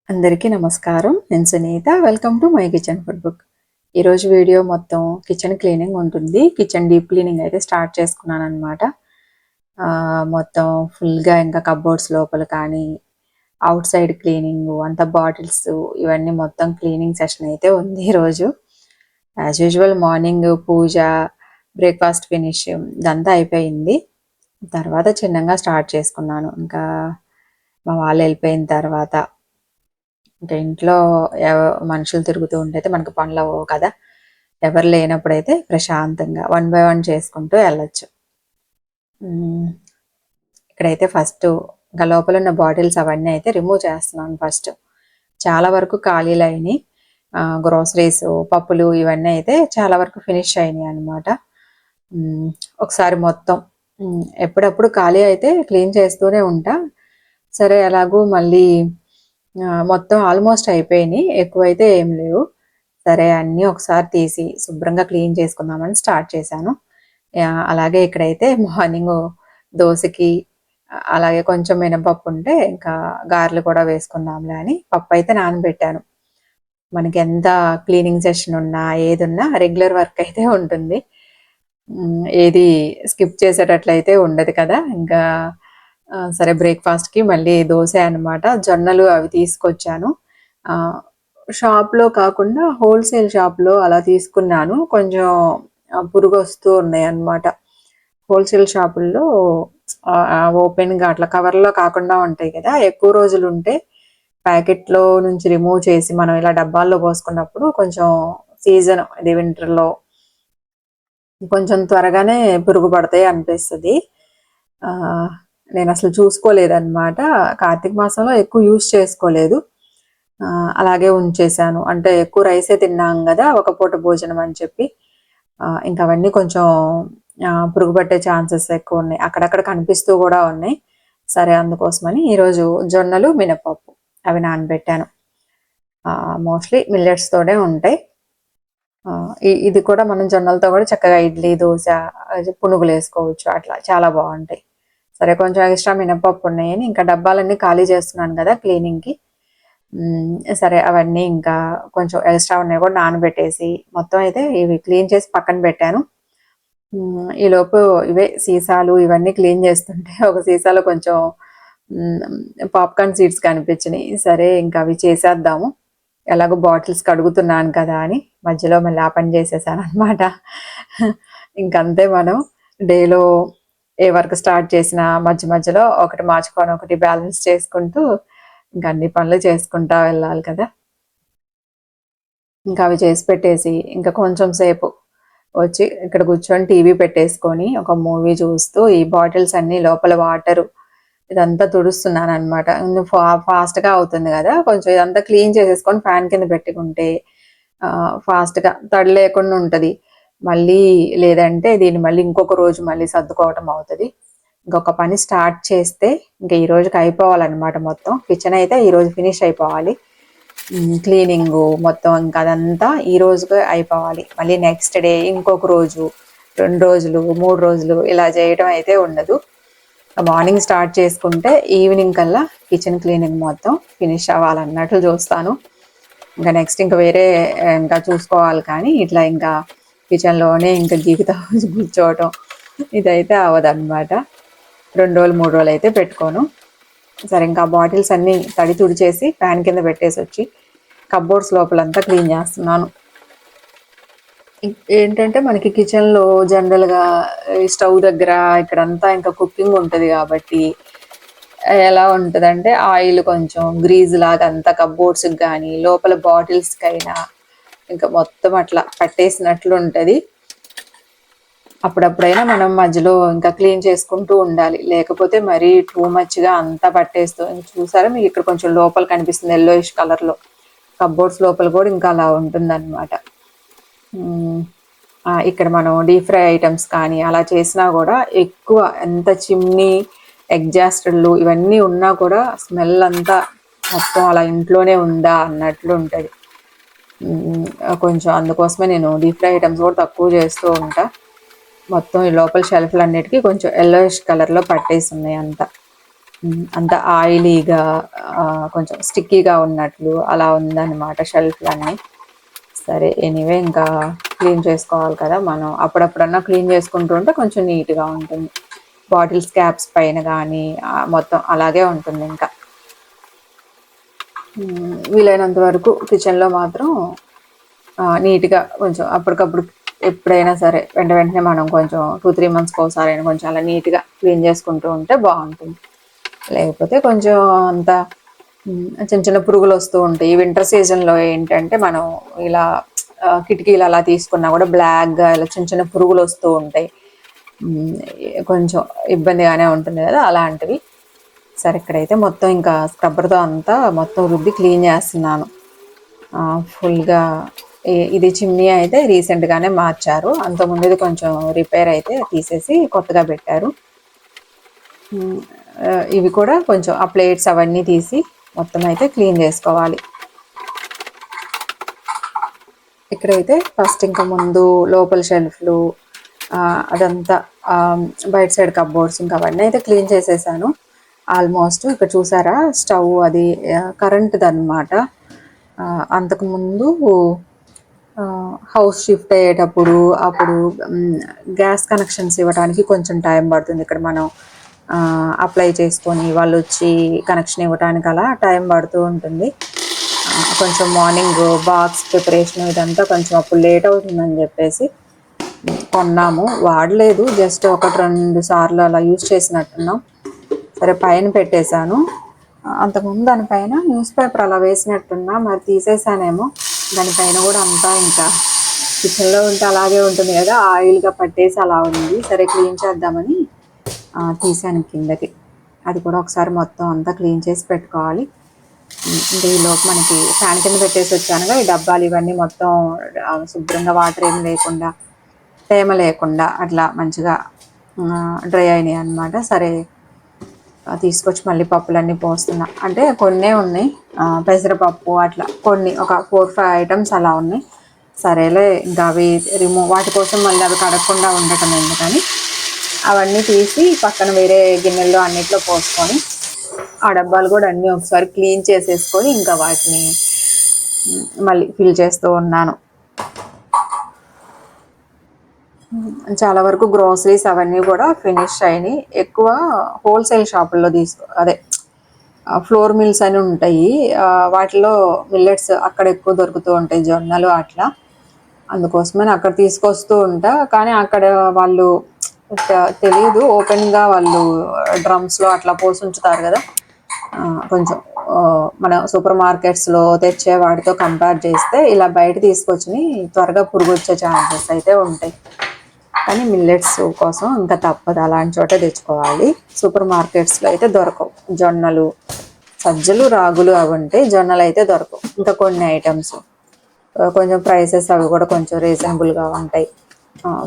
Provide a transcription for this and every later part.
అందరికీ నమస్కారం. నేను Sunitha. Welcome to my kitchen food book. ఈరోజు వీడియో మొత్తం కిచెన్ క్లీనింగ్ ఉంటుంది. కిచెన్ డీప్ క్లీనింగ్ అయితే స్టార్ట్ చేసుకున్నాను అనమాట. మొత్తం ఫుల్గా ఇంకా కబోర్డ్స్ లోపల కానీ అవుట్ సైడ్ క్లీనింగ్ అంతా బాటిల్స్ ఇవన్నీ మొత్తం క్లీనింగ్ సెషన్ అయితే ఉంది ఈరోజు. As usual morning puja, breakfast finish ఇదంతా అయిపోయింది. తర్వాత చిన్నగా స్టార్ట్ చేసుకున్నాను. ఇంకా మా వాళ్ళు వెళ్ళిపోయిన తర్వాత ఇంకా ఇంట్లో మనుషులు తిరుగుతూ ఉంటే మనకు పనులు అవ్వవు కదా. ఎవరు లేనప్పుడైతే ప్రశాంతంగా 1 బై 1 చేసుకుంటూ వెళ్ళొచ్చు. ఇక్కడైతే ఫస్ట్ ఇంకా లోపల ఉన్న బాటిల్స్ అవన్నీ అయితే రిమూవ్ చేస్తున్నాను. ఫస్ట్ చాలా వరకు ఖాళీలు అయినాయి. గ్రోసరీస్, పప్పులు ఇవన్నీ అయితే చాలా వరకు ఫినిష్ అయినాయి అనమాట. ఒకసారి మొత్తం ఎప్పుడప్పుడు ఖాళీ అయితే క్లీన్ చేస్తూనే ఉంటా. సరే ఎలాగూ మళ్ళీ మొత్తం ఆల్మోస్ట్ అయిపోయినాయి, ఎక్కువైతే ఏం లేవు. సరే అన్నీ ఒకసారి తీసి శుభ్రంగా క్లీన్ చేసుకుందామని స్టార్ట్ చేశాను. అలాగే ఇక్కడైతే మార్నింగ్ దోశకి అలాగే కొంచెం మినపప్పు ఉంటే ఇంకా గారెలు కూడా వేసుకుందాంలే అని పప్పు అయితే నానబెట్టాను. మనకి ఎంత క్లీనింగ్ సెషన్ ఉన్నా ఏది ఉన్నా రెగ్యులర్ వర్క్ అయితే ఉంటుంది. ఏది స్కిప్ చేసేటట్లయితే ఉండదు కదా. ఇంకా సరే బ్రేక్ఫాస్ట్కి మళ్ళీ దోశ అనమాట. జొన్నలు అవి తీసుకొచ్చాను. షాప్లో కాకుండా హోల్సేల్ షాప్లో అలా తీసుకున్నాను. కొంచెం పురుగు వస్తూ ఉన్నాయి అన్నమాట. హోల్సేల్ షాపుల్లో ఓపెన్గా అట్లా కవర్లో కాకుండా ఉంటాయి కదా, ఎక్కువ రోజులు ఉంటే ప్యాకెట్లో నుంచి రిమూవ్ చేసి మనం ఇలా డబ్బాల్లో పోసుకున్నప్పుడు కొంచెం సీజన్ ఇది వింటర్లో కొంచెం త్వరగానే పురుగు పడతాయి అనిపిస్తుంది. నేను అసలు చూసుకోలేదన్నమాట. కార్తీక మాసంలో ఎక్కువ యూస్ చేసుకోలేదు, అలాగే ఉంచేసాను. అంటే ఎక్కువ రైసే తిన్నాం కదా, ఒక పూట భోజనం అని చెప్పి. ఇంకా అవన్నీ కొంచెం పురుగు పట్టే ఛాన్సెస్ ఎక్కువ ఉన్నాయి, అక్కడక్కడ కనిపిస్తూ కూడా ఉన్నాయి. సరే అందుకోసమని ఈరోజు జొన్నలు, మినపప్పు అవి నానబెట్టాను. మోస్ట్లీ మిల్లెట్స్తోనే ఉంటాయి. ఇది కూడా మనం జొన్నలతో కూడా చక్కగా ఇడ్లీ, దోశ, పునుగులు వేసుకోవచ్చు, అట్లా చాలా బాగుంటాయి. సరే కొంచెం ఎక్స్ట్రా మినపప్పు ఉన్నాయని ఇంకా డబ్బాలన్నీ ఖాళీ చేస్తున్నాను కదా క్లీనింగ్కి. సరే అవన్నీ ఇంకా కొంచెం ఎక్స్ట్రా ఉన్నాయి కూడా నానబెట్టేసి మొత్తం అయితే ఇవి క్లీన్ చేసి పక్కన పెట్టాను. ఈలోపు ఇవే సీసాలు ఇవన్నీ క్లీన్ చేస్తుంటే ఒక సీసాలో కొంచెం పాప్కార్న్ సీడ్స్ కనిపించినాయి. సరే ఇంకా అవి చేసేద్దాము, ఎలాగో బాటిల్స్ కడుగుతున్నాను కదా అని మధ్యలో మళ్ళీ ఆ పని చేసేసాను అనమాట. ఇంకంతే, మనం డేలో ఏ వర్క్ స్టార్ట్ చేసినా మధ్య మధ్యలో ఒకటి మార్చుకొని ఒకటి బ్యాలెన్స్ చేసుకుంటూ ఇంకా అన్ని పనులు చేసుకుంటా వెళ్ళాలి కదా. ఇంకా అవి చేసి పెట్టేసి ఇంకా కొంచెం సేపు వచ్చి ఇక్కడ కూర్చొని టీవీ పెట్టేసుకొని ఒక మూవీ చూస్తూ ఈ బాటిల్స్ అన్నీ లోపల వాటరు ఇదంతా తుడుస్తున్నాను అనమాట. ఫాస్ట్గా అవుతుంది కదా, కొంచెం ఇదంతా క్లీన్ చేసేసుకొని ఫ్యాన్ కింద పెట్టుకుంటే ఫాస్ట్గా తడి లేకుండా ఉంటుంది. మళ్ళీ లేదంటే దీన్ని మళ్ళీ ఇంకొక రోజు మళ్ళీ సర్దుకోవటం అవుతుంది. ఇంకొక పని స్టార్ట్ చేస్తే ఇంకా ఈ రోజుకి అయిపోవాలన్నమాట. మొత్తం కిచెన్ అయితే ఈరోజు ఫినిష్ అయిపోవాలి. క్లీనింగ్ మొత్తం ఇంకా అదంతా ఈ రోజుకే అయిపోవాలి. మళ్ళీ నెక్స్ట్ డే ఇంకొక రోజు, 2 రోజులు, 3 రోజులు ఇలా చేయడం అయితే ఉండదు. మార్నింగ్ స్టార్ట్ చేసుకుంటే ఈవినింగ్ కల్లా కిచెన్ క్లీనింగ్ మొత్తం ఫినిష్ అవ్వాలన్నట్లు చూస్తాను. ఇంకా నెక్స్ట్ ఇంకా వేరే ఇంకా చూసుకోవాలి, కానీ ఇట్లా ఇంకా కిచెన్లోనే ఇంకా గీకుతా కూర్చోవటం ఇదైతే అవ్వదన్నమాట. 2 రోజులు 3 రోజులు అయితే పెట్టుకోను. సరే ఇంకా బాటిల్స్ అన్నీ తడి తుడిచేసి ఫ్యాన్ కింద పెట్టేసి వచ్చి కబోర్డ్స్ లోపలంతా క్లీన్ చేస్తున్నాను. ఏంటంటే మనకి కిచెన్లో జనరల్గా స్టవ్ దగ్గర ఇక్కడంతా ఇంకా కుకింగ్ ఉంటుంది కాబట్టి ఎలా ఉంటుందంటే ఆయిల్ కొంచెం గ్రీజ్ లాగా అంతా కబోర్డ్స్కి కానీ లోపల బాటిల్స్కి అయినా ఇంకా మొత్తం అట్లా పట్టేసినట్లు ఉంటుంది. అప్పుడప్పుడైనా మనం మధ్యలో ఇంకా క్లీన్ చేసుకుంటూ ఉండాలి, లేకపోతే మరీ టూ మచ్గా అంతా పట్టేస్తూ. చూసారా మీకు ఇక్కడ కొంచెం లోపల కనిపిస్తుంది ఎల్లోయిష్ కలర్లో, కబోర్డ్స్ లోపల కూడా ఇంకా అలా ఉంటుందన్నమాట. ఇక్కడ మనం డీప్ ఫ్రై ఐటమ్స్ కానీ అలా చేసినా కూడా ఎక్కువ ఎంత చిమ్నీ, ఎగ్జాస్టర్లు ఇవన్నీ ఉన్నా కూడా స్మెల్ అంతా మొత్తం అలా ఇంట్లోనే ఉందా అన్నట్లు ఉంటుంది. కొంచెం అందుకోసమే నేను డీప్ ఫ్రై ఐటమ్స్ కూడా తక్కువ చేస్తూ ఉంటా. మొత్తం ఈ లోపల షెల్ఫ్లు అన్నిటికీ కొంచెం ఎల్లోయిష్ కలర్లో పట్టేసి ఉన్నాయి అంతా. అంత ఆయిలీగా కొంచెం స్టిక్కీగా ఉన్నట్లు అలా ఉందన్నమాట షెల్ఫ్లన్నీ. సరే ఎనీవే ఇంకా క్లీన్ చేసుకోవాలి కదా మనం, అప్పుడప్పుడన్నా క్లీన్ చేసుకుంటూ ఉంటే కొంచెం నీట్గా ఉంటుంది. బాటిల్స్ క్యాప్స్ పైన కానీ మొత్తం అలాగే ఉంటుంది. ఇంకా వీలైనంత వరకు కిచెన్లో మాత్రం నీట్గా కొంచెం అప్పటికప్పుడు ఎప్పుడైనా సరే వెంటనే మనం కొంచెం 2-3 మంత్స్కి ఒకసారి అయినా కొంచెం అలా నీట్గా క్లీన్ చేసుకుంటూ ఉంటే బాగుంటుంది. లేకపోతే కొంచెం అంత చిన్న చిన్న పురుగులు వస్తూ ఉంటాయి. ఈ వింటర్ సీజన్లో ఏంటంటే మనం ఇలా కిటికీలు అలా తీసుకున్నా కూడా బ్లాక్గా ఇలా చిన్న చిన్న పురుగులు వస్తూ ఉంటాయి. కొంచెం ఇబ్బందిగానే ఉంటుంది కదా అలాంటివి. సరే ఇక్కడైతే మొత్తం ఇంకా స్క్రబ్బర్తో అంతా మొత్తం రుద్ది క్లీన్ చేస్తున్నాను ఫుల్గా. ఇది చిమ్నీ అయితే రీసెంట్గానే మార్చారు, అంతకుముందు కొంచెం రిపేర్ అయితే తీసేసి కొత్తగా పెట్టారు. ఇవి కూడా కొంచెం ఆ ప్లేట్స్ అవన్నీ తీసి మొత్తం అయితే క్లీన్ చేసుకోవాలి. ఇక్కడైతే ఫస్ట్ ఇంకా ముందు లోపల షెల్ఫ్లు అదంతా బయట సైడ్ కప్బోర్డ్స్ ఇంకా అవన్నీ అయితే క్లీన్ చేసేసాను ఆల్మోస్ట్. ఇక్కడ చూసారా స్టవ్ అది కరెంట్ది అనమాట. అంతకుముందు హౌస్ షిఫ్ట్ అయ్యేటప్పుడు అప్పుడు గ్యాస్ కనెక్షన్స్ ఇవ్వడానికి కొంచెం టైం పడుతుంది. ఇక్కడ మనం అప్లై చేసుకొని వాళ్ళు వచ్చి కనెక్షన్ ఇవ్వడానికి అలా టైం పడుతూ ఉంటుంది. కొంచెం మార్నింగ్ బాక్స్ ప్రిపరేషన్ ఇదంతా కొంచెం అప్పుడు లేట్ అవుతుందని చెప్పేసి కొన్నాము, వాడలేదు, జస్ట్ 1-2 సార్లు అలా యూజ్ చేసినట్టున్నాం. సరే పైన పెట్టేశాను. అంతకుముందు దానిపైన న్యూస్ పేపర్ అలా వేసినట్టున్నా, మరి తీసేసానేమో. దానిపైన కూడా అంతా ఇంకా కిచెన్లో ఉంటే అలాగే ఉంటుంది కదా, ఆయిల్గా పట్టేసి అలా ఉంది. సరే క్లీన్ చేద్దామని తీసాను కిందకి. అది కూడా ఒకసారి మొత్తం అంతా క్లీన్ చేసి పెట్టుకోవాలి. ఇంకా ఈలోపు మనకి ఫ్యాన్ కింద పెట్టేసి వచ్చానుగా ఈ డబ్బాలు ఇవన్నీ మొత్తం శుభ్రంగా వాటర్ ఏమి లేకుండా తేమ లేకుండా అట్లా మంచిగా డ్రై అయినాయి అన్నమాట. సరే తీసుకొచ్చి మళ్ళీ పప్పులన్నీ పోస్తున్నా. అంటే కొన్నే ఉన్నాయి, పెసరపప్పు అట్లా కొన్ని ఒక 4-5 ఐటమ్స్ అలా ఉన్నాయి. సరేలే ఇంకా అవి వాటి కోసం మళ్ళీ అవి కడగకుండా ఉండటం ఎందుకని అవన్నీ తీసి పక్కన వేరే గిన్నెల్లో అన్నిట్లో పోసుకొని ఆ డబ్బాలు కూడా అన్నీ ఒకసారి క్లీన్ చేసేసుకొని ఇంకా వాటిని మళ్ళీ ఫిల్ చేస్తూ ఉన్నాను. చాలా వరకు గ్రోసరీస్ అవన్నీ కూడా ఫినిష్ అయినాయి. ఎక్కువ హోల్సేల్ షాపుల్లో అదే ఫ్లోర్ మిల్స్ అని ఉంటాయి, వాటిలో మిల్లెట్స్ అక్కడ ఎక్కువ దొరుకుతూ ఉంటాయి, జొన్నలు అట్లా. అందుకోసమని అక్కడ తీసుకొస్తూ ఉంటా. కానీ అక్కడ వాళ్ళు తెలియదు, ఓపెన్గా వాళ్ళు డ్రమ్స్లో అట్లా పోసి ఉంచుతారు కదా. కొంచెం మన సూపర్ మార్కెట్స్లో తెచ్చే వాటితో కంపేర్ చేస్తే ఇలా బయట తీసుకొచ్చి త్వరగా పురుగు వచ్చే ఛాన్సెస్ అయితే ఉంటాయి. కానీ మిల్లెట్స్ కోసం ఇంకా తప్పదు, అలాంటి చోట తెచ్చుకోవాలి. సూపర్ మార్కెట్స్లో అయితే దొరకవు. జొన్నలు, సజ్జలు, రాగులు అవి ఉంటాయి, జొన్నలు అయితే దొరకవు. ఇంకా కొన్ని ఐటమ్స్ కొంచెం ప్రైసెస్ అవి కూడా కొంచెం రీజనబుల్గా ఉంటాయి.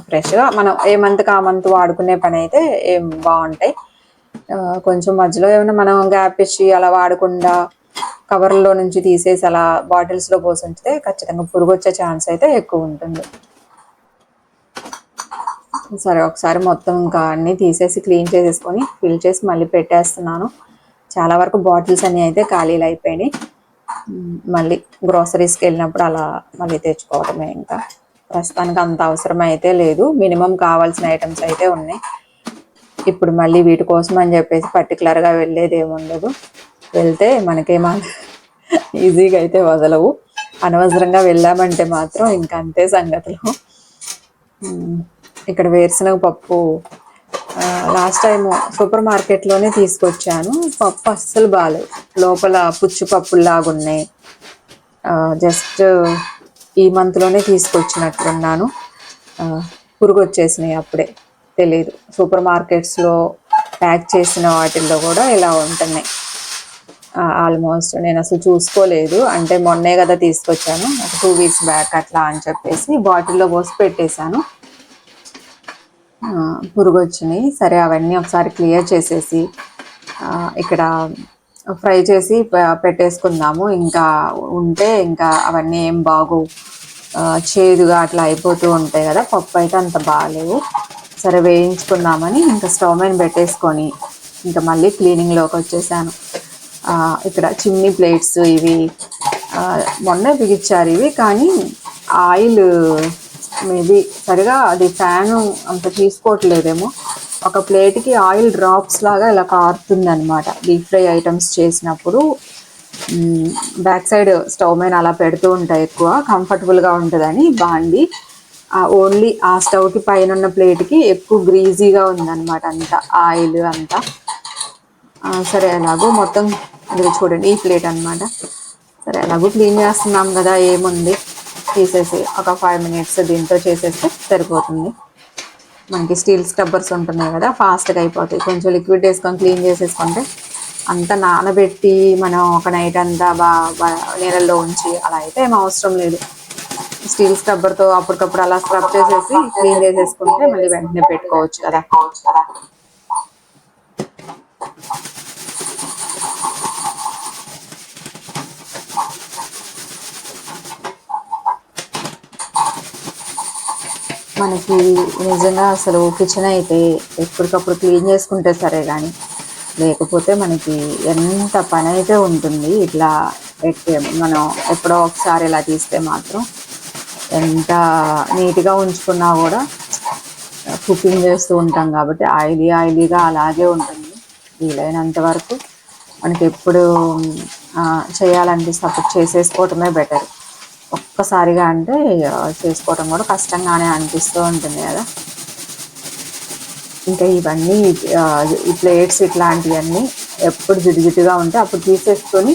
ఫ్రెష్గా మనం ఏ మంత్కి ఆ మంత్ వాడుకునే పని అయితే ఏం బాగుంటాయి. కొంచెం మధ్యలో ఏమైనా మనం గ్యాప్ ఇచ్చి అలా వాడకుండా కవర్లో నుంచి తీసేసి అలా బాటిల్స్లో పోసి ఉంచితే ఖచ్చితంగా పురుగు వచ్చే ఛాన్స్ అయితే ఎక్కువ ఉంటుంది. సరే ఒకసారి మొత్తం ఇంకా అన్నీ తీసేసి క్లీన్ చేసేసుకొని ఫిల్ చేసి మళ్ళీ పెట్టేస్తున్నాను. చాలా వరకు బాటిల్స్ అన్నీ అయితే ఖాళీలు అయిపోయినాయి. మళ్ళీ గ్రోసరీస్కి వెళ్ళినప్పుడు అలా మళ్ళీ తెచ్చుకోవడమే. ఇంకా ప్రస్తుతానికి అంత అవసరం అయితే లేదు, మినిమం కావాల్సిన ఐటమ్స్ అయితే ఉన్నాయి. ఇప్పుడు మళ్ళీ వీటి కోసం అని చెప్పేసి పర్టికులర్గా వెళ్ళేది ఏముండదు. వెళ్తే మనకేమో ఈజీగా అయితే వదలవు, అనవసరంగా వెళ్ళామంటే మాత్రం ఇంకా అంతే సంగతులు. ఇక్కడ వేరుశనగ పప్పు లాస్ట్ టైము సూపర్ మార్కెట్లోనే తీసుకొచ్చాను. పప్పు అస్సలు బాగాలేదు, లోపల పుచ్చు పప్పులాగా ఉన్నాయి. జస్ట్ ఈ మంత్లోనే తీసుకొచ్చినట్లున్నాను, పురుగు వచ్చేసినాయి అప్పుడే. తెలీదు, సూపర్ మార్కెట్స్లో ప్యాక్ చేసిన వాటిల్లో కూడా ఇలా ఉంటున్నాయి. ఆల్మోస్ట్ నేను అసలు చూసుకోలేదు, అంటే మొన్నే కదా తీసుకొచ్చాను, ఒక 2 వీక్స్ బ్యాక్ అట్లా అని చెప్పేసి బాటిల్లో పోసి పెట్టేశాను. పురుగు వచ్చినాయి. సరే అవన్నీ ఒకసారి క్లియర్ చేసేసి ఇక్కడ ఫ్రై చేసి పెట్టేసుకుందాము. ఇంకా ఉంటే ఇంకా అవన్నీ ఏం బాగోవు, చేదుగా అట్లా అయిపోతూ ఉంటాయి కదా. పప్పు అయితే అంత బాగాలేవు. సరే వేయించుకుందామని ఇంకా స్టవ్ మీద పెట్టేసుకొని ఇంకా మళ్ళీ క్లీనింగ్లోకి వచ్చేసాను. ఇక్కడ చిమ్నీ ప్లేట్స్ ఇవి మొన్నే బిగించారు ఇవి, కానీ ఆయిల్ మేబీ సరిగా అది ఫ్యాను అంత తీసుకోవట్లేదేమో. ఒక ప్లేట్కి ఆయిల్ డ్రాప్స్ లాగా ఇలా కారుతుంది అనమాట. డీప్ ఫ్రై ఐటమ్స్ చేసినప్పుడు బ్యాక్ సైడ్ స్టవ్ మీద అలా పెడుతూ ఉంటాయి, ఎక్కువ కంఫర్టబుల్గా ఉంటుందని. బాండి ఓన్లీ ఆ స్టవ్కి పైన ఉన్న ప్లేట్కి ఎక్కువ గ్రీజీగా ఉందన్నమాట, అంతా ఆయిల్ అంతా. సరే ఎలాగో మొత్తం ఇది చూడండి, ఈ ప్లేట్ అనమాట. సరే ఎలాగో క్లీన్ చేస్తున్నాం కదా, ఏముంది తీసేసి ఒక 5 minutes దీంతో చేసేస్తే సరిపోతుంది. మనకి స్టీల్ స్క్రబ్బర్స్ ఉంటున్నాయి కదా, ఫాస్ట్గా అయిపోతాయి. కొంచెం లిక్విడ్ వేసుకొని క్లీన్ చేసేసుకుంటే, అంత నానబెట్టి మనం ఒక నైట్ అంతా నీళ్ళల్లో ఉంచి అలా అయితే ఏం అవసరం లేదు. స్టీల్ స్క్రబ్బర్తో అప్పటికప్పుడు అలా స్క్రబ్ చేసేసి క్లీన్ చేసేసుకుంటే మళ్ళీ వెంటనే పెట్టుకోవచ్చు కదా. మనకి నిజంగా అసలు కిచెన్ అయితే ఎప్పటికప్పుడు క్లీన్ చేసుకుంటే సరే, కానీ లేకపోతే మనకి ఎంత పని అయితే ఉంటుంది. ఇట్లా మనం ఎప్పుడో ఒకసారి ఇలా తీస్తే మాత్రం ఎంత నీట్గా ఉంచుకున్నా కూడా కుకింగ్ చేస్తూ ఉంటాం కాబట్టి ఆయిలీగా అలాగే ఉంటుంది. వీలైనంత వరకు మనకి ఎప్పుడు చేయాలనిపిస్తే అప్పుడు చేసేసుకోవటమే బెటర్. ఒక్కసారిగా అంటే చేసుకోవటం కూడా కష్టంగానే అనిపిస్తూ ఉంటుంది కదా. ఇంకా ఇవన్నీ ఈ ప్లేట్స్ ఇట్లాంటివన్నీ ఎప్పుడు జిడ్డుగా ఉంటే అప్పుడు తీసేసుకొని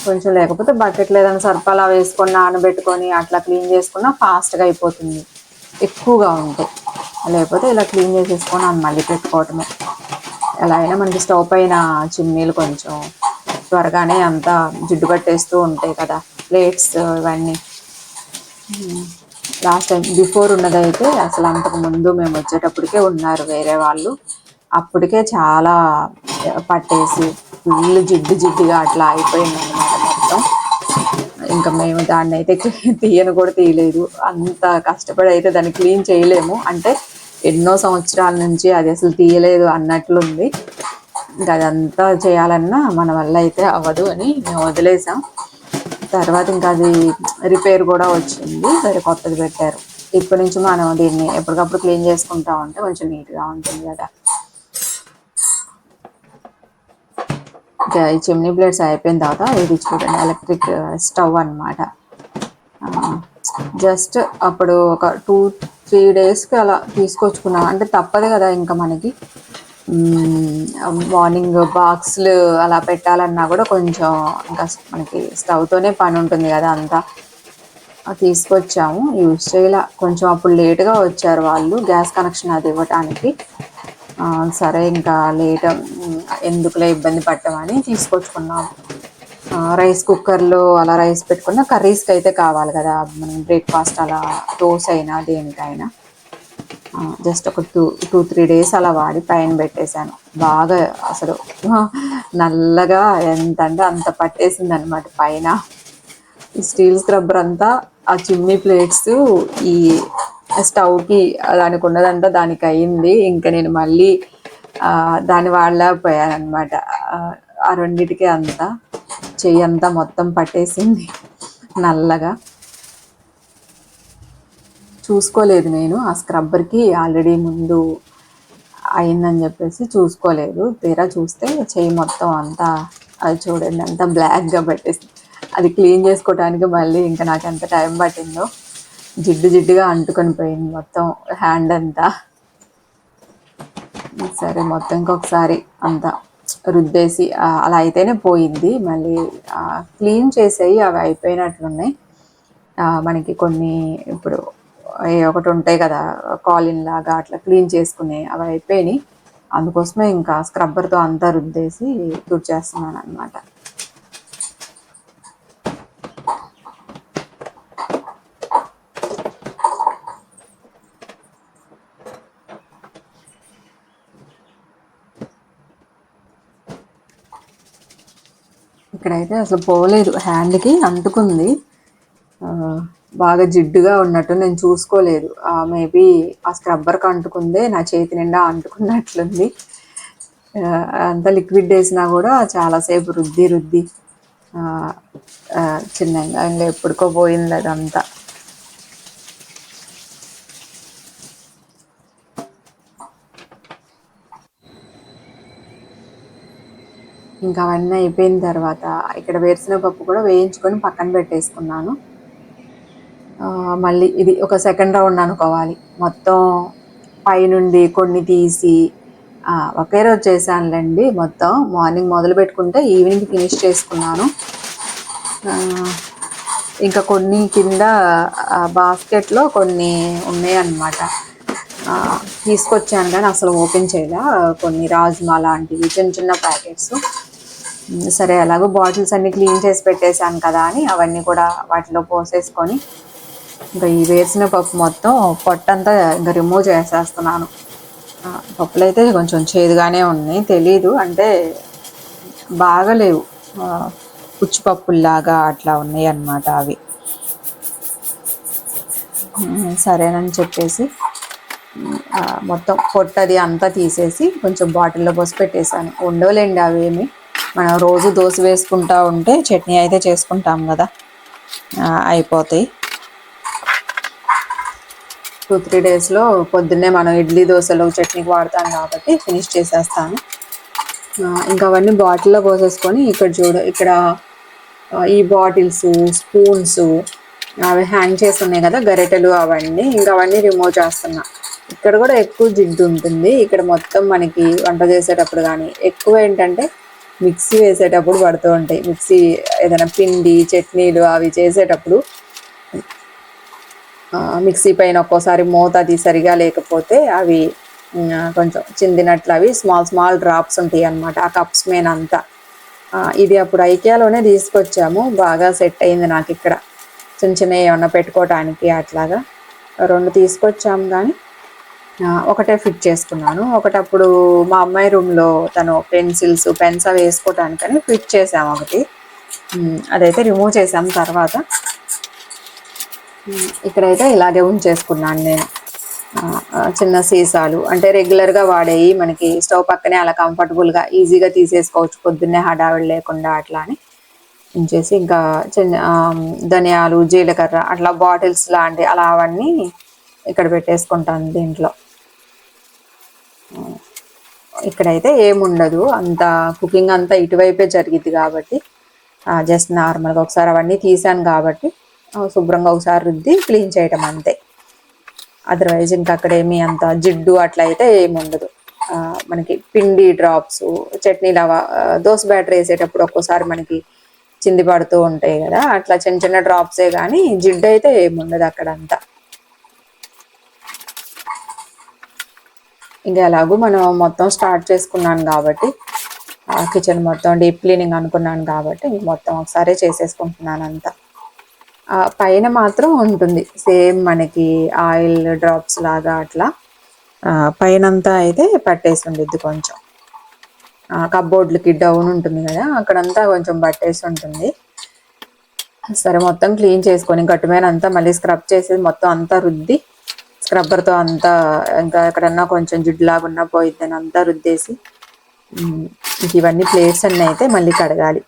కొంచెం, లేకపోతే బకెట్లో ఏదైనా సర్పాలా వేసుకొని నానబెట్టుకొని అట్లా క్లీన్ చేసుకున్నా ఫాస్ట్గా అయిపోతుంది ఎక్కువగా ఉంటాయి. లేకపోతే ఇలా క్లీన్ చేసేసుకొని మళ్ళీ పెట్టుకోవటమే. ఎలా అయినా మనకి స్టవ్ పైన చిమ్నీలు కొంచెం త్వరగానే అంతా జిడ్డు పట్టేస్తూ ఉంటాయి కదా, ప్లేట్స్ ఇవన్నీ. లాస్ట్ టైం బిఫోర్ ఉన్నదైతే అసలు అంతకు ముందు మేము వచ్చేటప్పటికే ఉన్నారు వేరే వాళ్ళు, అప్పటికే చాలా పట్టేసి ఫుల్ జిడ్డుగా అట్లా అయిపోయింది అనమాట మొత్తం. ఇంకా మేము దాన్ని అయితే తీయను కూడా తీయలేదు. అంత కష్టపడి అయితే దాన్ని క్లీన్ చేయలేము, అంటే ఎన్నో సంవత్సరాల నుంచి అది అసలు తీయలేదు అన్నట్లుంది. ఇంకా అదంతా చేయాలన్నా మన వల్ల అయితే అవ్వదు అని మేము వదిలేసాం. తర్వాత ఇంకా అది రిపేర్ కూడా వచ్చింది, సరే కొత్తది పెట్టారు. ఇప్పటి నుంచి మనం దీన్ని ఎప్పటికప్పుడు క్లీన్ చేసుకుంటా ఉంటే కొంచెం నీట్గా ఉంటుంది కదా. ఇంకా ఈ చిమ్నీ ప్లేట్స్ అయిపోయిన తర్వాత ఇది చూడండి, ఎలక్ట్రిక్ స్టవ్ అనమాట. జస్ట్ అప్పుడు ఒక 2-3 డేస్కి అలా తీసుకొచ్చుకున్నాం, అంటే తప్పదు కదా ఇంకా మనకి. మార్నింగ్ బాక్స్లు అలా పెట్టాలన్నా కూడా కొంచెం ఇంకా మనకి స్టవ్తోనే పని ఉంటుంది కదా అంతా. తీసుకొచ్చాము, యూజ్ చేయాల. కొంచెం అప్పుడు లేట్గా వచ్చారు వాళ్ళు గ్యాస్ కనెక్షన్ అది ఇవ్వటానికి. సరే ఇంకా లేట్ ఎందుకులే ఇబ్బంది పట్టమని తీసుకొచ్చుకున్నాము. రైస్ కుక్కర్లో అలా రైస్ పెట్టుకున్న కర్రీస్కి అయితే కావాలి కదా, మనం బ్రేక్ఫాస్ట్ అలా దోశ అయినా దేనికైనా. జస్ట్ ఒక 2-3 డేస్ అలా వాడి పైన పెట్టేశాను. బాగా అసలు నల్లగా ఎంత అంటే అంత పట్టేసింది అనమాట పైన. ఈ స్టీల్ స్క్రబ్బర్ అంతా ఆ చిమ్నీ ప్లేట్స్ ఈ స్టవ్కి దానికి ఉన్నదంతా దానికి అయింది. ఇంకా నేను మళ్ళీ దాన్ని వాడలేకపోయాను అనమాట. ఆ రెండిటికి అంతా చెయ్యి అంతా మొత్తం పట్టేసింది నల్లగా. చూసుకోలేదు నేను, ఆ స్క్రబ్బర్కి ఆల్రెడీ ముందు అయిందని చెప్పేసి చూసుకోలేదు. తీరా చూస్తే చెయ్యి మొత్తం అంతా అది చూడండి అంతా బ్లాక్గా పట్టేసింది. అది క్లీన్ చేసుకోవడానికి మళ్ళీ ఇంకా నాకు ఎంత టైం పట్టిందో. జిడ్డుగా అంటుకొని పోయింది మొత్తం హ్యాండ్ అంతా. సరే మొత్తం ఇంకొకసారి అంతా రుద్దేసి అలా అయితేనే పోయింది. మళ్ళీ క్లీన్ చేసేవి అవి అయిపోయినట్లున్నాయి. మనకి కొన్ని ఇప్పుడు ఒకటి ఉంటాయి కదా కాలిన్ లాగా, అట్లా క్లీన్ చేసుకునే అవి అయిపోయినాయి. అందుకోసమే ఇంకా స్క్రబ్బర్తో అంతా రుద్దేసి తుడిచేస్తున్నాను అనమాట. ఇక్కడైతే అసలు పోలేదు, హ్యాండ్కి అంటుకుంది. బాగా జిడ్డుగా ఉన్నట్టు నేను చూసుకోలేదు. మేబీ ఆ స్క్రబ్బర్కి అంటుకుందే నా చేతి నిండా అంటుకున్నట్లుంది. అంత లిక్విడ్ వేసినా కూడా చాలాసేపు రుద్ది రుద్ది చిన్నగా ఇంకా ఎప్పుడుకో పోయింది అదంతా. ఇంకా అవన్నీ అయిపోయిన తర్వాత ఇక్కడ వేరుశనగపప్పు కూడా వేయించుకొని పక్కన పెట్టేసుకున్నాను. మళ్ళీ ఇది ఒక సెకండ్ రౌండ్ అనుకోవాలి. మొత్తం పైనుండి కొన్ని తీసి ఒకే రోజు చేశానులేండి. మొత్తం మార్నింగ్ మొదలు పెట్టుకుంటే ఈవినింగ్ ఫినిష్ చేసుకున్నాను. ఇంకా కొన్ని కింద బాస్కెట్లో కొన్ని ఉన్నాయన్నమాట, తీసుకొచ్చాను కానీ అసలు ఓపెన్ చేయలే. కొన్ని రాజ్మా లాంటివి చిన్న చిన్న ప్యాకెట్స్. సరే ఎలాగో బాటిల్స్ అన్నీ క్లీన్ చేసి పెట్టేశాను కదా అని అవన్నీ కూడా వాటిలో పోసేసుకొని ఇంకా ఈ వేసిన పప్పు మొత్తం పొట్టంతా ఇంకా రిమూవ్ చేసేస్తున్నాను. పప్పులు అయితే కొంచెం చేదుగానే ఉన్నాయి, తెలీదు అంటే బాగలేవు, పుచ్చిపప్పుల్లాగా అట్లా ఉన్నాయి అన్నమాట అవి. సరేనని చెప్పేసి మొత్తం పొట్టది అంతా తీసేసి కొంచెం బాటిల్లో పోసి పెట్టేశాను. ఉండవులేండి అవేమి, మనం రోజు దోశ వేసుకుంటా ఉంటే చట్నీ అయితే చేసుకుంటాం కదా, అయిపోతాయి. 2-3 డేస్లో పొద్దున్నే మనం ఇడ్లీ దోశలు చట్నీకి వాడతాం కాబట్టి ఫినిష్ చేసేస్తాను. ఇంకా అవన్నీ బాటిల్లో పోసేసుకొని ఇక్కడ ఈ బాటిల్స్, స్పూన్స్ అవి హ్యాంగ్ చేసి ఉన్నాయి కదా గరిటెలు, అవన్నీ ఇంకా అవన్నీ రిమూవ్ చేస్తున్నా. ఇక్కడ కూడా ఎక్కువ జిడ్డు ఉంటుంది. ఇక్కడ మొత్తం మనకి వంట చేసేటప్పుడు కానీ ఎక్కువ ఏంటంటే మిక్సీ వేసేటప్పుడు పడుతూ ఉంటాయి. మిక్సీ ఏదైనా పిండి చట్నీలు అవి చేసేటప్పుడు మిక్సీ పైన ఒక్కోసారి మూత అది సరిగా లేకపోతే అవి కొంచెం చిందినట్లు అవి స్మాల్ డ్రాప్స్ ఉంటాయి అన్నమాట ఆ కప్స్ మీద అంతా. ఇది అప్పుడు ఐకియాలోనే తీసుకొచ్చాము, బాగా సెట్ అయింది నాకు. ఇక్కడ చిన్న చిన్న ఏమన్నా పెట్టుకోవటానికి అట్లాగా 2 తీసుకొచ్చాము కానీ ఒకటే ఫిట్ చేసుకున్నాను. ఒకటప్పుడు మా అమ్మాయి రూమ్లో తను పెన్సిల్స్ పెన్స్ అవి వేసుకోవటానికని ఫిట్ చేసాము ఒకటి, అదైతే రిమూవ్ చేసాము తర్వాత. ఇక్కడైతే ఇలాగే ఉంచేసుకున్నాను నేను. చిన్న సీసాలు అంటే రెగ్యులర్గా వాడేవి, మనకి స్టవ్ పక్కనే అలా కంఫర్టబుల్గా ఈజీగా తీసేసుకోవచ్చు పొద్దున్నే హడావిడి లేకుండా అట్లా అని ఉంచేసి, ఇంకా చిన్న ధనియాలు జీలకర్ర అట్లా బాటిల్స్ లాంటి అలా అవన్నీ ఇక్కడ పెట్టేసుకుంటాను దీంట్లో. ఇక్కడైతే ఏముండదు, అంత కుకింగ్ అంతా ఇటువైపే జరిగింది కాబట్టి జస్ట్ నార్మల్గా ఒకసారి అవన్నీ తీసాను కాబట్టి శుభ్రంగా ఒకసారి రుద్ది క్లీన్ చేయటం అంతే. అదర్వైజ్ ఇంకా అక్కడ ఏమీ అంత జిడ్డు అట్లా అయితే ఏముండదు. మనకి పిండి డ్రాప్స్, చట్నీలు దోశ బ్యాటర్ వేసేటప్పుడు ఒక్కోసారి మనకి చింది పడుతూ ఉంటాయి కదా, అట్లా చిన్న చిన్న డ్రాప్సే కానీ జిడ్డు అయితే ఏముండదు అక్కడంతా. ఇంకా ఎలాగూ మనం మొత్తం స్టార్ట్ చేసుకున్నాను కాబట్టి కిచెన్ మొత్తం డీప్ క్లీనింగ్ అనుకున్నాను కాబట్టి మొత్తం ఒకసారి చేసేసుకుంటున్నాను అంతా. పైన మాత్రం ఉంటుంది సేమ్ మనకి ఆయిల్ డ్రాప్స్ లాగా అట్లా, పైనంతా అయితే పట్టేసి ఉండిద్ది కొంచెం. కబ్బోర్డ్లకి డౌన్ ఉంటుంది కదా అక్కడంతా కొంచెం పట్టేసి ఉంటుంది. సరే మొత్తం క్లీన్ చేసుకొని గట్టుమైన అంతా మళ్ళీ స్క్రబ్ చేసేది మొత్తం అంతా రుద్ది స్క్రబ్బర్తో అంతా, ఇంకా ఎక్కడన్నా కొంచెం జిడ్డులాగా ఉన్నా పోయిద్దని అంతా రుద్దేసి ఇవన్నీ ప్లేట్స్ అన్నీ అయితే మళ్ళీ కడగాలి.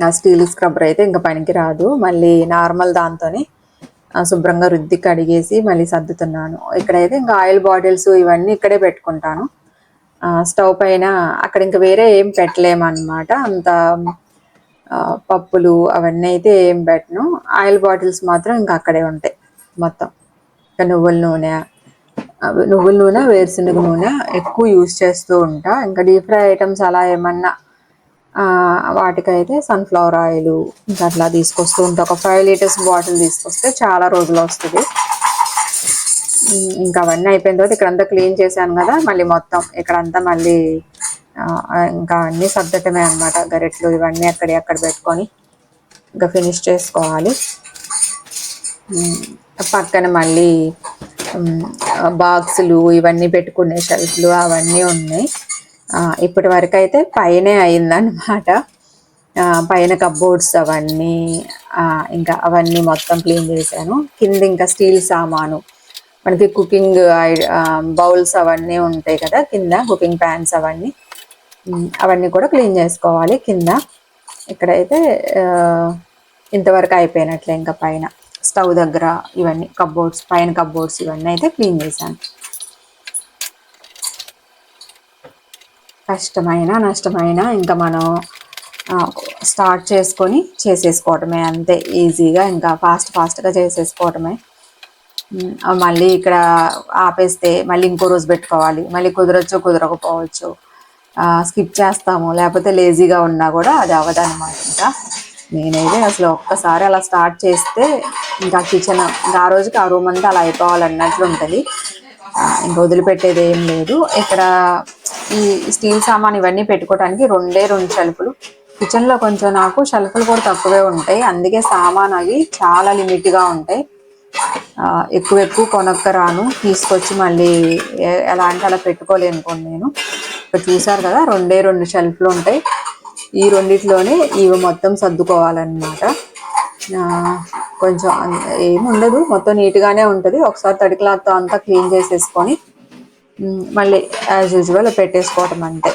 నా స్టీల్ స్క్రబ్బర్ అయితే ఇంకా పనికి రాదు, మళ్ళీ నార్మల్ దాంతోనే శుభ్రంగా రుద్ది కడిగేసి మళ్ళీ సర్దుతున్నాను. ఇక్కడైతే ఇంకా ఆయిల్ బాటిల్స్ ఇవన్నీ ఇక్కడే పెట్టుకుంటాను స్టవ్ పైన. అక్కడ ఇంకా వేరే ఏం పెట్టలేమన్నమాట, అంత పప్పులు అవన్నీ అయితే ఏం పెట్టను. ఆయిల్ బాటిల్స్ మాత్రం ఇంకా అక్కడే ఉంటాయి మొత్తం. ఇంకా నువ్వుల నూనె వేరుశనగ నూనె ఎక్కువ యూజ్ చేస్తూ ఉంటా. ఇంకా డీప్ ఫ్రై ఐటమ్స్ అలా ఏమన్నా వాటికైతే సన్ఫ్లవర్ ఆయిల్ ఇంకా అట్లా తీసుకొస్తూ ఉంటా. ఒక 5 లీటర్స్ బాటిల్ తీసుకొస్తే చాలా రోజులు వస్తుంది. ఇంకా అవన్నీ అయిపోయిన తర్వాత ఇక్కడంతా క్లీన్ చేశాను కదా, మళ్ళీ మొత్తం ఇక్కడంతా మళ్ళీ ఇంకా అన్నీ సర్దటమే అనమాట. గరిటెలు ఇవన్నీ అక్కడ పెట్టుకొని ఇంకా ఫినిష్ చేసుకోవాలి. పక్కన మళ్ళీ బాక్సులు ఇవన్నీ పెట్టుకునే షెల్ఫ్లు అవన్నీ ఉన్నాయి. ఇప్పటి వరకు అయితే పైనే అయిందన్నమాట, పైన కబ్బోర్డ్స్ అవన్నీ ఇంకా అవన్నీ మొత్తం క్లీన్ చేశాను. కింద ఇంకా స్టీల్ సామాను మనకి కుకింగ్ బౌల్స్ అవన్నీ ఉంటాయి కదా కింద, కుకింగ్ ప్యాన్స్ అవన్నీ కూడా క్లీన్ చేసుకోవాలి కింద. ఇక్కడైతే ఇంతవరకు అయిపోయినట్లే. ఇంకా పైన స్టవ్ దగ్గర ఇవన్నీ కబ్బోర్డ్స్, పైన కబ్బోర్డ్స్ ఇవన్నీ అయితే క్లీన్ చేశాను. కష్టమైన నష్టమైన ఇంకా మనం స్టార్ట్ చేసుకొని చేసేసుకోవటమే అంతే, ఈజీగా ఇంకా ఫాస్ట్గా చేసేసుకోవటమే. మళ్ళీ ఇక్కడ ఆపేస్తే మళ్ళీ ఇంకో రోజు పెట్టుకోవాలి, మళ్ళీ కుదరచ్చు కుదరకపోవచ్చు, స్కిప్ చేస్తాము, లేకపోతే లేజీగా ఉన్నా కూడా అది అవ్వదన్నమాట. ఇంకా నేనైతే అసలు ఒక్కసారి అలా స్టార్ట్ చేస్తే ఇంకా కిచెన్ ఇంకా ఆ రోజుకి ఆ రూమ్ అంతా అలా అయిపోవాలన్నట్లు ఉంటుంది. ఇంకా వదిలిపెట్టేది ఏం లేదు. ఇక్కడ ఈ స్టీల్ సామాన్ ఇవన్నీ పెట్టుకోవడానికి 2 షెల్ఫ్లు. కిచెన్లో కొంచెం నాకు షెల్ఫ్లు కూడా తక్కువే ఉంటాయి, అందుకే సామాన్ అవి చాలా లిమిట్గా ఉంటాయి. ఎక్కువ కొనక్కరాను, తీసుకొచ్చి మళ్ళీ ఎలా అంటే అలా పెట్టుకోలేను కొన్ని. నేను ఇక్కడ చూసారు కదా 2 షెల్ఫ్లు ఉంటాయి. ఈ రెండిట్లోనే ఇవి మొత్తం సర్దుకోవాలన్నమాట. కొంచెం ఏముండదు, మొత్తం నీట్గానే ఉంటుంది. ఒకసారి తడి క్లాత్తో అంతా క్లీన్ చేసేసుకొని మళ్ళీ యాజ్ యూజువల్ పెట్టేసుకోవటం అంతే.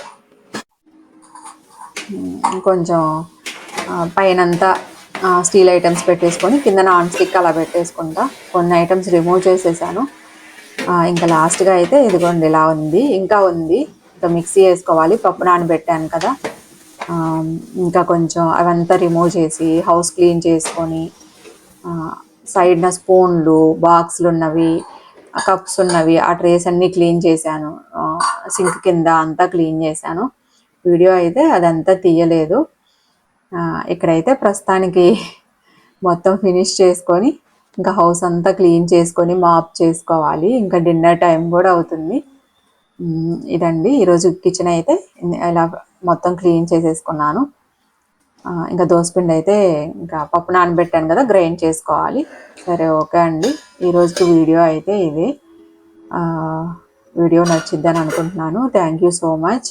కొంచెం పైనంతా స్టీల్ ఐటమ్స్ పెట్టేసుకొని కింద నాన్ స్టిక్ అలా పెట్టేసుకుంటా. కొన్ని ఐటమ్స్ రిమూవ్ చేసేసాను. ఇంకా లాస్ట్గా అయితే ఇదిగోండి ఇలా ఉంది, ఇంకా ఉంది. ఇంకా మిక్సీ వేసుకోవాలి, పప్పు నానబెట్టాను కదా. ఇంకా కొంచెం అవంతా రిమూవ్ చేసి హౌస్ క్లీన్ చేసుకొని సైడ్న స్పూన్లు, బాక్స్లు ఉన్నవి, కప్స్ ఉన్నవి, ఆ ట్రేస్ అన్నీ క్లీన్ చేశాను. సింక్ కింద అంతా క్లీన్ చేశాను. వీడియో అయితే అదంతా తీయలేదు. ఇక్కడైతే ప్రస్తుతానికి మొత్తం ఫినిష్ చేసుకొని ఇంకా హౌస్ అంతా క్లీన్ చేసుకొని మాప్ చేసుకోవాలి. ఇంకా డిన్నర్ టైం కూడా అవుతుంది. ఇదండి ఈరోజు కిచెన్ అయితే ఇలా మొత్తం క్లీన్ చేసేసుకున్నాను. ఇంకా దోసపిండి అయితే ఇంకా పప్పు నానబెట్టాను కదా, గ్రైండ్ చేసుకోవాలి. సరే, ఓకే అండి, ఈరోజుకి వీడియో అయితే ఇది. వీడియో నచ్చిద్దని అనుకుంటున్నాను. Thank you so much.